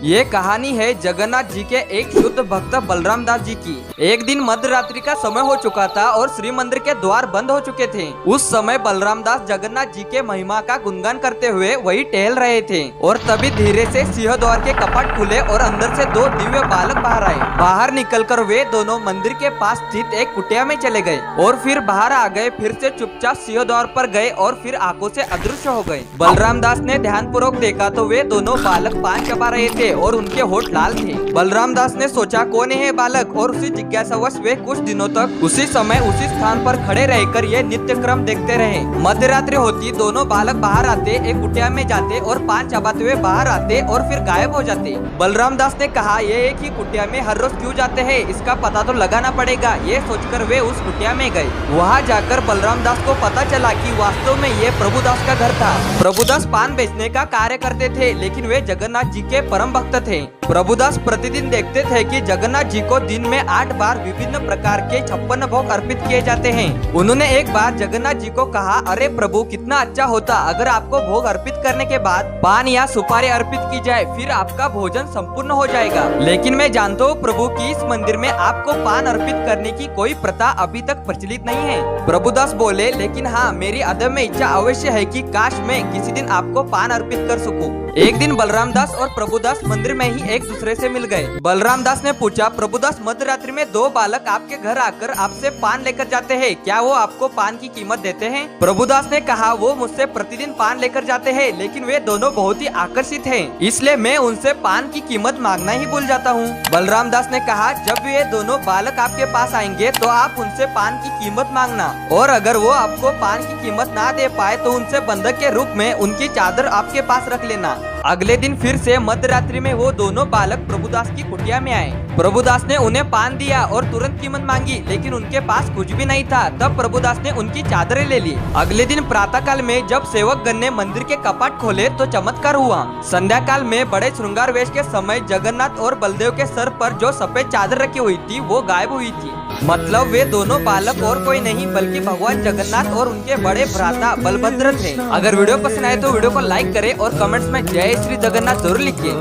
ये कहानी है जगन्नाथ जी के एक शुद्ध भक्त बलराम दास जी की। एक दिन मध्य रात्रि का समय हो चुका था और श्री मंदिर के द्वार बंद हो चुके थे। उस समय बलराम दास जगन्नाथ जी के महिमा का गुणगान करते हुए वही टहल रहे थे और तभी धीरे से सिंह द्वार के कपाट खुले और अंदर से दो दिव्य बालक बाहर आए। बाहर निकलकर वे दोनों मंदिर के पास स्थित एक कुटिया में चले गए और फिर बाहर आ गए। फिर से चुपचाप सिंह द्वार पर गए और फिर आंखों से अदृश्य हो गए। बलराम दास ने ध्यान पूर्वक देखा तो वे दोनों बालक पान चबा रहे थे और उनके होठ लाल थे। बलराम दास ने सोचा कौन है बालक, और उसी जिज्ञासावश वे कुछ दिनों तक उसी समय उसी स्थान पर खड़े रहकर ये नित्य क्रम देखते रहे। मध्य रात्रि होती दोनों बालक बाहर आते, एक कुटिया में जाते और पान चबाते हुए बाहर आते और फिर गायब हो जाते। बलराम दास ने कहा ये एक ही कुटिया में हर रोज क्यों जाते हैं, इसका पता तो लगाना पड़ेगा। ये सोचकर वे उस कुटिया में गए। वहाँ जाकर बलराम दास को पता चला कि वास्तव में ये प्रभुदास का घर था। प्रभुदास पान बेचने का कार्य करते थे, लेकिन वे जगन्नाथ जी के परम भक्त थे। प्रभुदास प्रतिदिन देखते थे कि जगन्नाथ जी को दिन में 8 बार विभिन्न प्रकार के 56 भोग अर्पित किए जाते हैं। उन्होंने एक बार जगन्नाथ जी को कहा, अरे प्रभु कितना अच्छा होता अगर आपको भोग अर्पित करने के बाद पान या सुपारी अर्पित की जाए, फिर आपका भोजन संपूर्ण हो जाएगा। लेकिन मैं जानता हूँ प्रभु कि इस मंदिर में आपको पान अर्पित करने की कोई प्रथा अभी तक प्रचलित नहीं है। प्रभुदास बोले, लेकिन हाँ मेरी अदम्य इच्छा अवश्य है कि काश मैं किसी दिन आपको पान अर्पित कर सकूं। एक दिन बलराम दास और प्रभुदास मंदिर में ही एक दूसरे से मिल गए। बलराम दास ने पूछा, प्रभुदास मध्य रात्रि में दो बालक आपके घर आकर आपसे पान लेकर जाते हैं, क्या वो आपको पान की कीमत देते हैं? प्रभुदास ने कहा, वो मुझसे प्रतिदिन पान लेकर जाते हैं, लेकिन वे दोनों बहुत ही आकर्षित हैं, इसलिए मैं उनसे पान की कीमत मांगना ही भूल जाता हूँ। बलराम दास ने कहा, जब ये दोनों बालक आपके पास आएंगे तो आप उनसे पान की कीमत मांगना, और अगर वो आपको पान की कीमत ना दे पाए तो उनसे बंधक के रूप में उनकी चादर आपके पास रख लेना। अगले दिन फिर से मध्य रात्रि में वो दोनों बालक प्रभुदास की कुटिया में आए। प्रभुदास ने उन्हें पान दिया और तुरंत कीमत मांगी, लेकिन उनके पास कुछ भी नहीं था। तब प्रभुदास ने उनकी चादरें ले ली। अगले दिन प्रातः काल में जब सेवकगण ने मंदिर के कपाट खोले तो चमत्कार हुआ। संध्या काल में बड़े श्रृंगार वेश के समय जगन्नाथ और बलदेव के सर पर जो सफेद चादर रखी हुई थी वो गायब हुई थी। मतलब वे दोनों बालक और कोई नहीं बल्कि भगवान जगन्नाथ और उनके बड़े भ्राता बलभद्र थे। अगर वीडियो पसंद आए तो वीडियो को लाइक करें और कमेंट्स में जय श्री जगन्नाथ जरूर लिखिए।